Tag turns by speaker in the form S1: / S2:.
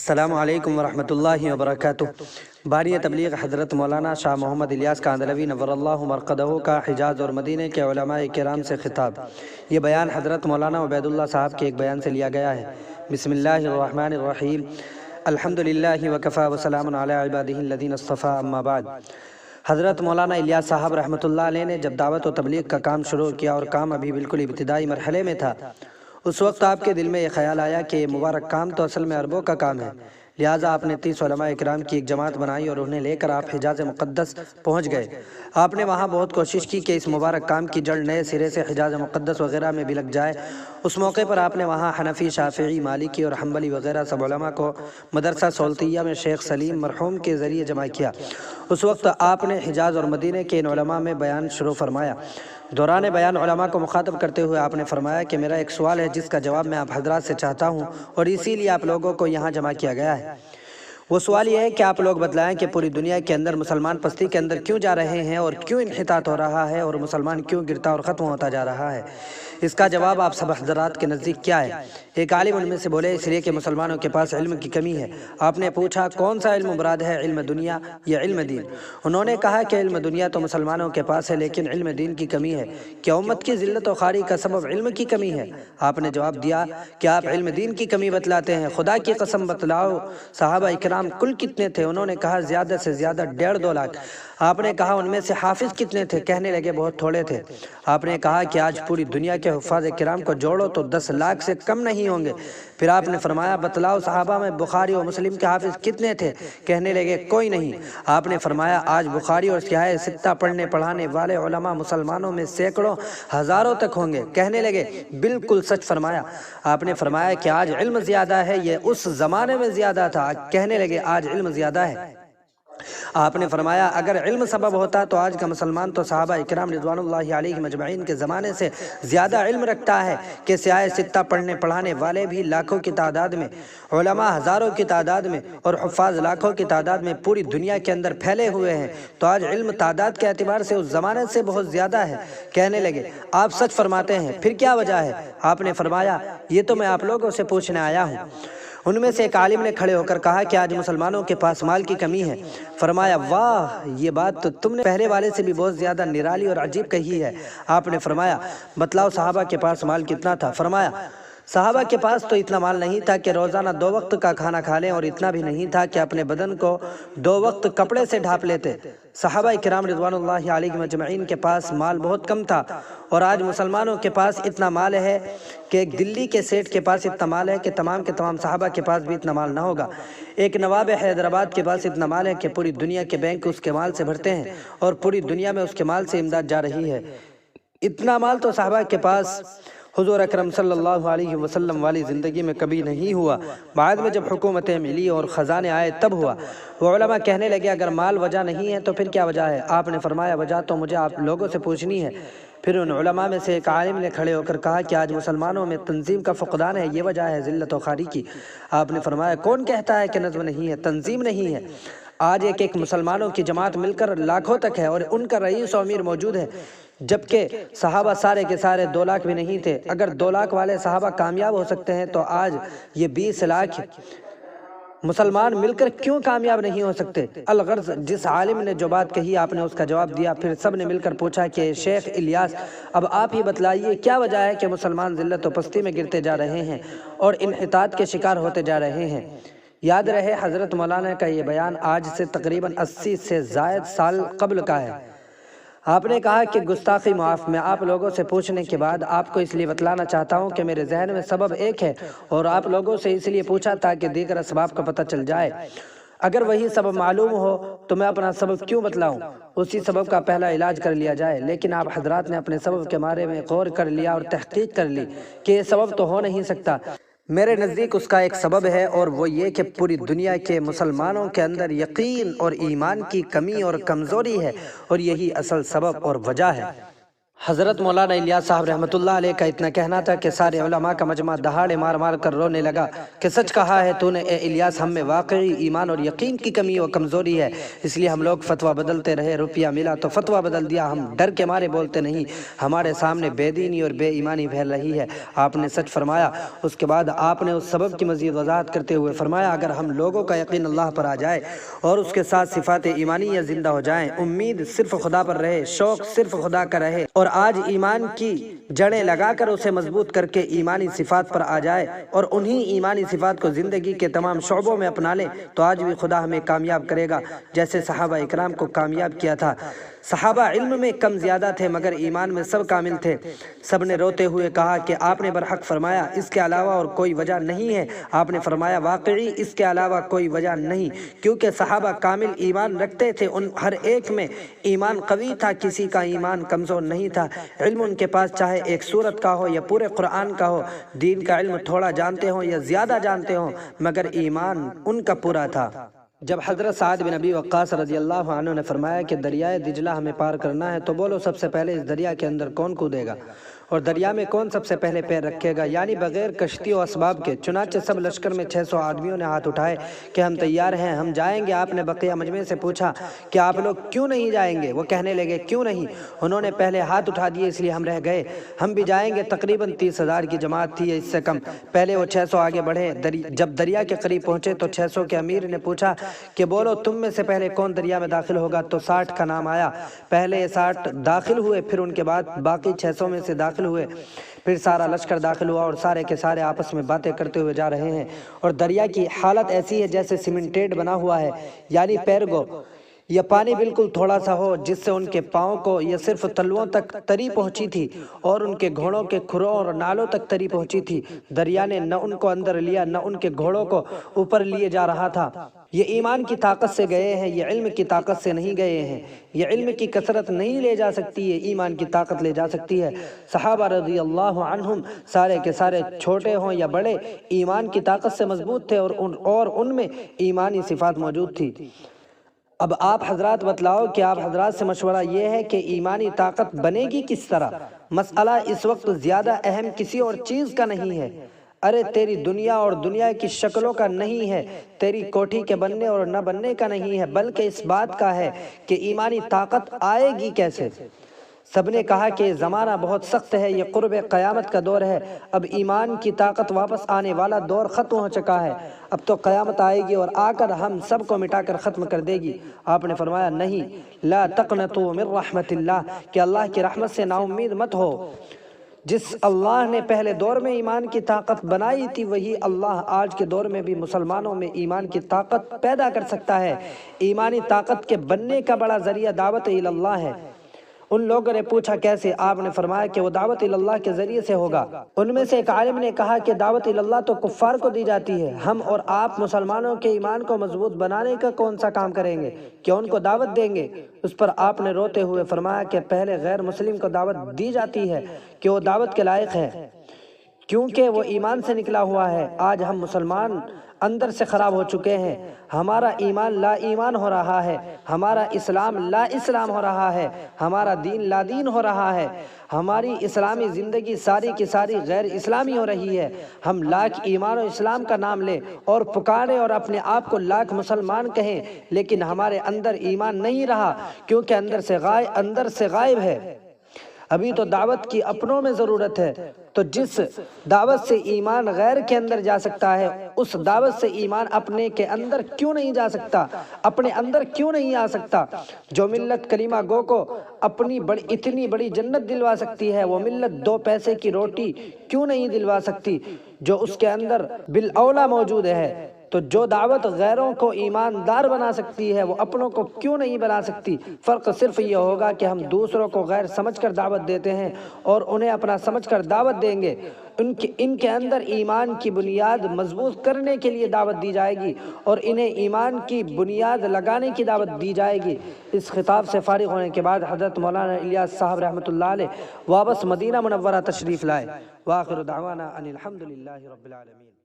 S1: السلام علیکم ورحمۃ اللہ وبرکاتہ۔ بانی تبلیغ حضرت مولانا شاہ محمد الیاس کاندھلوی نور اللہ مرقدہ کا حجاز اور مدینہ کے علماء کرام سے خطاب۔ یہ بیان حضرت مولانا عبید اللہ صاحب کے ایک بیان سے لیا گیا ہے۔ بسم اللہ الرحمن الرحیم، الحمد للہ وکفی وسلام علی عبادہ الذین اصطفی، اما بعد۔ حضرت مولانا الیاس صاحب رحمۃ اللہ علیہ نے جب دعوت و تبلیغ کا کام شروع کیا اور کام ابھی بالکل ابتدائی مرحلے میں تھا، اس وقت آپ کے دل میں یہ خیال آیا کہ یہ مبارک کام تو اصل میں عربوں کا کام ہے، لہٰذا آپ نے 30 علماء اکرام کی ایک جماعت بنائی اور انہیں لے کر آپ حجاز مقدس پہنچ گئے۔ آپ نے وہاں بہت کوشش کی کہ اس مبارک کام کی جڑ نئے سرے سے حجاز مقدس وغیرہ میں بھی لگ جائے۔ اس موقع پر آپ نے وہاں حنفی، شافعی، مالکی اور حنبلی وغیرہ سب علماء کو مدرسہ سولتیہ میں شیخ سلیم مرحوم کے ذریعے جمع کیا۔ اس وقت آپ نے حجاز اور مدینہ کے ان علماء میں بیان شروع فرمایا۔ دوران بیان علماء کو مخاطب کرتے ہوئے آپ نے فرمایا کہ میرا ایک سوال ہے جس کا جواب میں آپ حضرات سے چاہتا ہوں اور اسی لیے آپ لوگوں کو یہاں جمع کیا گیا ہے۔ وہ سوال یہ ہے کہ آپ لوگ بتلائیں کہ پوری دنیا کے اندر مسلمان پستی کے اندر کیوں جا رہے ہیں اور کیوں انحطاط ہو رہا ہے اور مسلمان کیوں گرتا اور ختم ہوتا جا رہا ہے۔ اس کا جواب آپ سب حضرات کے نزدیک کیا ہے؟ ایک عالم ان میں سے بولے اس لیے کہ مسلمانوں کے پاس علم کی کمی ہے۔ آپ نے پوچھا کون سا علم مراد ہے، علم دنیا یا علم دین؟ انہوں نے کہا کہ علم دنیا تو مسلمانوں کے پاس ہے لیکن علم دین کی کمی ہے۔ کیا امت کی ذلت و خواری کا سبب علم کی کمی ہے؟ آپ نے جواب دیا کہ آپ علم دین کی کمی بتلاتے ہیں، خدا کی قسم بتلاؤ صحابہ اکرام کل کتنے تھے؟ انہوں نے کہا زیادہ سے زیادہ 1.5-2 لاکھ۔ آپ نے کہا ان میں سے حافظ کتنے تھے؟ کہنے لگے بہت تھوڑے تھے۔ آپ نے کہا کہ آج پوری دنیا کے حفاظ کرام کو جوڑو تو 10 لاکھ سے کم نہیں ہوں گے۔ پھر آپ نے فرمایا بتلاؤ صحابہ میں بخاری و مسلم کے حافظ کتنے تھے؟ کہنے لگے کوئی نہیں۔ آپ نے فرمایا آج بخاری اور صحیح ستہ پڑھنے پڑھانے والے علماء مسلمانوں میں سینکڑوں ہزاروں تک ہوں گے۔ کہنے لگے بالکل سچ فرمایا۔ آپ نے فرمایا کہ آج علم زیادہ ہے، یہ اس زمانے میں زیادہ تھا۔ کہنے لگے آج علم زیادہ ہے۔ آپ نے فرمایا اگر علم سبب ہوتا تو آج کا مسلمان تو صحابہ اکرام رضوان اللہ علیہم اجمعین کے زمانے سے زیادہ علم رکھتا ہے کہ صحیح ستہ پڑھنے پڑھانے والے بھی لاکھوں کی تعداد میں، علماء ہزاروں کی تعداد میں اور حفاظ لاکھوں کی تعداد میں پوری دنیا کے اندر پھیلے ہوئے ہیں، تو آج علم تعداد کے اعتبار سے اس زمانے سے بہت زیادہ ہے۔ کہنے لگے آپ سچ فرماتے ہیں، پھر کیا وجہ ہے؟ آپ نے فرمایا یہ تو میں آپ لوگوں سے پوچھنے آیا ہوں۔ ان میں سے ایک عالم نے کھڑے ہو کر کہا کہ آج مسلمانوں کے پاس مال کی کمی ہے۔ فرمایا واہ، یہ بات تو تم نے پہلے والے سے بھی بہت زیادہ نرالی اور عجیب کہی ہے۔ آپ نے فرمایا بتلاؤ صحابہ کے پاس مال کتنا تھا؟ فرمایا صحابہ کے پاس تو اتنا مال نہیں تھا کہ روزانہ 2 وقت کا کھانا کھا لیں، اور اتنا بھی نہیں تھا کہ اپنے بدن کو 2 وقت کپڑے سے ڈھانپ لیتے۔ صحابہ کرام رضوان اللہ علیہم اجمعین کے پاس مال بہت کم تھا، اور آج مسلمانوں کے پاس اتنا مال ہے کہ ایک دلی کے سیٹ کے پاس اتنا مال ہے کہ تمام کے تمام صحابہ کے پاس بھی اتنا مال نہ ہوگا۔ ایک نواب حیدرآباد کے پاس اتنا مال ہے کہ پوری دنیا کے بینک اس کے مال سے بھرتے ہیں اور پوری دنیا میں اس کے مال سے امداد جا رہی ہے۔ اتنا مال تو صحابہ کے پاس حضور اکرم صلی اللہ علیہ وسلم والی زندگی میں کبھی نہیں ہوا، بعد میں جب حکومتیں ملی اور خزانے آئے تب ہوا۔ وہ علماء کہنے لگے اگر مال وجہ نہیں ہے تو پھر کیا وجہ ہے؟ آپ نے فرمایا وجہ تو مجھے آپ لوگوں سے پوچھنی ہے۔ پھر ان علماء میں سے ایک عالم نے کھڑے ہو کر کہا کہ آج مسلمانوں میں تنظیم کا فقدان ہے، یہ وجہ ہے ذلت و خواری کی۔ آپ نے فرمایا کون کہتا ہے کہ نظم نہیں ہے، تنظیم نہیں ہے؟ آج ایک مسلمانوں کی جماعت مل کر لاکھوں تک ہے اور ان کا رئیس و امیر موجود ہے، جبکہ صحابہ سارے کے سارے 2 لاکھ بھی نہیں تھے۔ اگر 2 لاکھ والے صحابہ کامیاب ہو سکتے ہیں تو آج یہ 20 لاکھ مسلمان مل کر کیوں کامیاب نہیں ہو سکتے؟ الغرض جس عالم نے جو بات کہی آپ نے اس کا جواب دیا۔ پھر سب نے مل کر پوچھا کہ شیخ الیاس اب آپ ہی بتلائیے کیا وجہ ہے کہ مسلمان ذلت و پستی میں گرتے جا رہے ہیں اور انحطاط کے شکار ہوتے جا رہے ہیں؟ یاد رہے حضرت مولانا کا یہ بیان آج سے تقریباً 80 سے زائد سال قبل کا ہے۔ آپ نے کہا کہ گستاخی معاف، میں آپ لوگوں سے پوچھنے کے بعد آپ کو اس لیے بتلانا چاہتا ہوں کہ میرے ذہن میں سبب ایک ہے اور آپ لوگوں سے اس لیے پوچھا تاکہ دیگر اسباب کا پتہ چل جائے۔ اگر وہی سبب معلوم ہو تو میں اپنا سبب کیوں بتلاؤں؟ اسی سبب کا پہلا علاج کر لیا جائے۔ لیکن آپ حضرات نے اپنے سبب کے بارے میں غور کر لیا اور تحقیق کر لی کہ یہ سبب تو ہو نہیں سکتا۔ میرے نزدیک اس کا ایک سبب ہے اور وہ یہ کہ پوری دنیا کے مسلمانوں کے اندر یقین اور ایمان کی کمی اور کمزوری ہے، اور یہی اصل سبب اور وجہ ہے۔ حضرت مولانا الیاس صاحب رحمۃ اللہ علیہ کا اتنا کہنا تھا کہ سارے علماء کا مجمع دہاڑے مار مار کر رونے لگا کہ سچ کہا ہے تو نے اے الیاس، ہم میں واقعی ایمان اور یقین کی کمی و کمزوری ہے، اس لیے ہم لوگ فتویٰ بدلتے رہے، روپیہ ملا تو فتویٰ بدل دیا، ہم ڈر کے مارے بولتے نہیں، ہمارے سامنے بے دینی اور بے ایمانی پھیل رہی ہے۔ آپ نے سچ فرمایا۔ اس کے بعد آپ نے اس سبب کی مزید وضاحت کرتے ہوئے فرمایا، اگر ہم لوگوں کا یقین اللہ پر آ جائے اور اس کے ساتھ صفات ایمانیہ زندہ ہو جائیں، امید صرف خدا پر رہے، شوق صرف خدا کا رہے، اور آج ایمان کی جڑیں لگا کر اسے مضبوط کر کے ایمانی صفات پر آ جائے اور انہی ایمانی صفات کو زندگی کے تمام شعبوں میں اپنا لیں، تو آج بھی خدا ہمیں کامیاب کرے گا، جیسے صحابہ اکرام کو کامیاب کیا تھا۔ صحابہ علم میں کم زیادہ تھے مگر ایمان میں سب کامل تھے۔ سب نے روتے ہوئے کہا کہ آپ نے برحق فرمایا، اس کے علاوہ اور کوئی وجہ نہیں ہے۔ آپ نے فرمایا، واقعی اس کے علاوہ کوئی وجہ نہیں، کیونکہ صحابہ کامل ایمان رکھتے تھے، ان ہر ایک میں ایمان قوی تھا، کسی کا ایمان کمزور نہیں تھا۔ علم ان کے پاس چاہے ایک سورت کا ہو یا پورے قرآن کا ہو، دین کا علم تھوڑا جانتے ہوں یا زیادہ جانتے ہوں، مگر ایمان ان کا پورا تھا۔ جب حضرت سعد بن ابی وقاص رضی اللہ عنہ نے فرمایا کہ دریائے دجلہ ہمیں پار کرنا ہے، تو بولو سب سے پہلے اس دریا کے اندر کون کودے گا اور دریا میں کون سب سے پہلے پیر رکھے گا، یعنی بغیر کشتی و اسباب کے؟ چنانچہ سب لشکر میں 600 آدمیوں نے ہاتھ اٹھائے کہ ہم تیار ہیں، ہم جائیں گے۔ آپ نے بقیہ مجمع سے پوچھا کہ آپ لوگ کیوں نہیں جائیں گے؟ وہ کہنے لگے، کیوں نہیں؟ انہوں نے پہلے ہاتھ اٹھا دیے، اس لیے ہم رہ گئے، ہم بھی جائیں گے۔ تقریباً 30,000 کی جماعت تھی یا اس سے کم۔ پہلے وہ 600 آگے بڑھے، جب دریا کے قریب پہنچے تو 600 کے امیر نے پوچھا کہ بولو تم میں سے پہلے کون دریا میں داخل ہوگا؟ تو 60 کا نام آیا۔ پہلے 60 داخل ہوئے، پھر ان کے بعد باقی 600 میں سے داخل ہوئے، پھر سارا لشکر داخل ہوا، اور سارے کے سارے آپس میں باتیں کرتے ہوئے جا رہے ہیں، اور دریا کی حالت ایسی ہے جیسے سیمنٹیڈ بنا ہوا ہے، یعنی پیرگو یا پانی بالکل تھوڑا سا ہو، جس سے ان کے پاؤں کو یا صرف تلوؤں تک تری پہنچی تھی، اور ان کے گھوڑوں کے کھروں اور نالوں تک تری پہنچی تھی۔ دریا نے نہ ان کو اندر لیا نہ ان کے گھوڑوں کو اوپر لیے جا رہا تھا۔ یہ ایمان کی طاقت سے گئے ہیں، یہ علم کی طاقت سے نہیں گئے ہیں۔ یہ علم کی کثرت نہیں لے جا سکتی، یہ ایمان کی طاقت لے جا سکتی ہے۔ صحابہ رضی اللہ عنہم سارے کے سارے، چھوٹے ہوں یا بڑے، ایمان کی طاقت سے مضبوط تھے، اور ان میں ایمانی صفات موجود تھی۔ اب آپ حضرات بتلاؤ کہ آپ حضرات سے مشورہ یہ ہے کہ ایمانی طاقت بنے گی کس طرح؟ مسئلہ اس وقت زیادہ اہم کسی اور چیز کا نہیں ہے، ارے تیری دنیا اور دنیا کی شکلوں کا نہیں ہے، تیری کوٹھی کے بننے اور نہ بننے کا نہیں ہے، بلکہ اس بات کا ہے کہ ایمانی طاقت آئے گی کیسے۔ سب نے کہا کہ زمانہ بہت سخت ہے، یہ قرب قیامت کا دور ہے، اب ایمان کی طاقت واپس آنے والا دور ختم ہو چکا ہے، اب تو قیامت آئے گی اور آ کر ہم سب کو مٹا کر ختم کر دے گی۔ آپ نے فرمایا، نہیں، لا تقنطوا من رحمت اللہ، کہ اللہ کی رحمت سے نا امید مت ہو۔ جس اللہ نے پہلے دور میں ایمان کی طاقت بنائی تھی، وہی اللہ آج کے دور میں بھی مسلمانوں میں ایمان کی طاقت پیدا کر سکتا ہے۔ ایمانی طاقت کے بننے کا بڑا ذریعہ دعوت اللہ ہے۔ ان لوگوں نے پوچھا کیسے؟ آپ نے فرمایا کہ وہ دعوت اللہ کے ذریعے سے ہوگا۔ ان میں سے ایک عالم نے کہا کہ دعوت اللہ تو کفار کو دی جاتی ہے، ہم اور آپ مسلمانوں کے ایمان کو مضبوط بنانے کا کون سا کام کریں گے؟ کیا ان کو دعوت دیں گے؟ اس پر آپ نے روتے ہوئے فرمایا کہ پہلے غیر مسلم کو دعوت دی جاتی ہے کہ وہ دعوت کے لائق ہے، کیونکہ وہ ایمان سے نکلا ہوا ہے۔ آج ہم مسلمان اندر سے خراب ہو چکے ہیں، ہمارا ایمان لا ایمان ہو رہا ہے، ہمارا اسلام لا اسلام ہو رہا ہے، ہمارا دین لا دین ہو رہا ہے، ہماری اسلامی زندگی ساری کی ساری غیر اسلامی ہو رہی ہے۔ ہم لاکھ ایمان و اسلام کا نام لیں اور پکاریں اور اپنے آپ کو لاکھ مسلمان کہیں، لیکن ہمارے اندر ایمان نہیں رہا، کیونکہ اندر سے غائب ہے۔ ابھی تو دعوت کی اپنوں میں ضرورت ہے، تو جس دعوت سے ایمان غیر کے اندر جا سکتا ہے، اس دعوت سے ایمان اپنے کے اندر کیوں نہیں جا سکتا؟ اپنے اندر کیوں نہیں آ سکتا؟ جو ملت کلمہ گو کو اپنی اتنی بڑی جنت دلوا سکتی ہے، وہ ملت 2 پیسے کی روٹی کیوں نہیں دلوا سکتی جو اس کے اندر بالاولا موجود ہے؟ تو جو دعوت غیروں کو ایماندار بنا سکتی ہے، وہ اپنوں کو کیوں نہیں بنا سکتی؟ فرق صرف یہ ہوگا کہ ہم دوسروں کو غیر سمجھ کر دعوت دیتے ہیں اور انہیں اپنا سمجھ کر دعوت دیں گے۔ ان کے اندر ایمان کی بنیاد مضبوط کرنے کے لیے دعوت دی جائے گی اور انہیں ایمان کی بنیاد لگانے کی دعوت دی جائے گی۔ اس خطاب سے فارغ ہونے کے بعد حضرت مولانا الیاس صاحب رحمۃ اللہ علیہ واپس مدینہ منورہ تشریف لائے۔ وآخر دعوانا ان الحمد للہ رب العالمین۔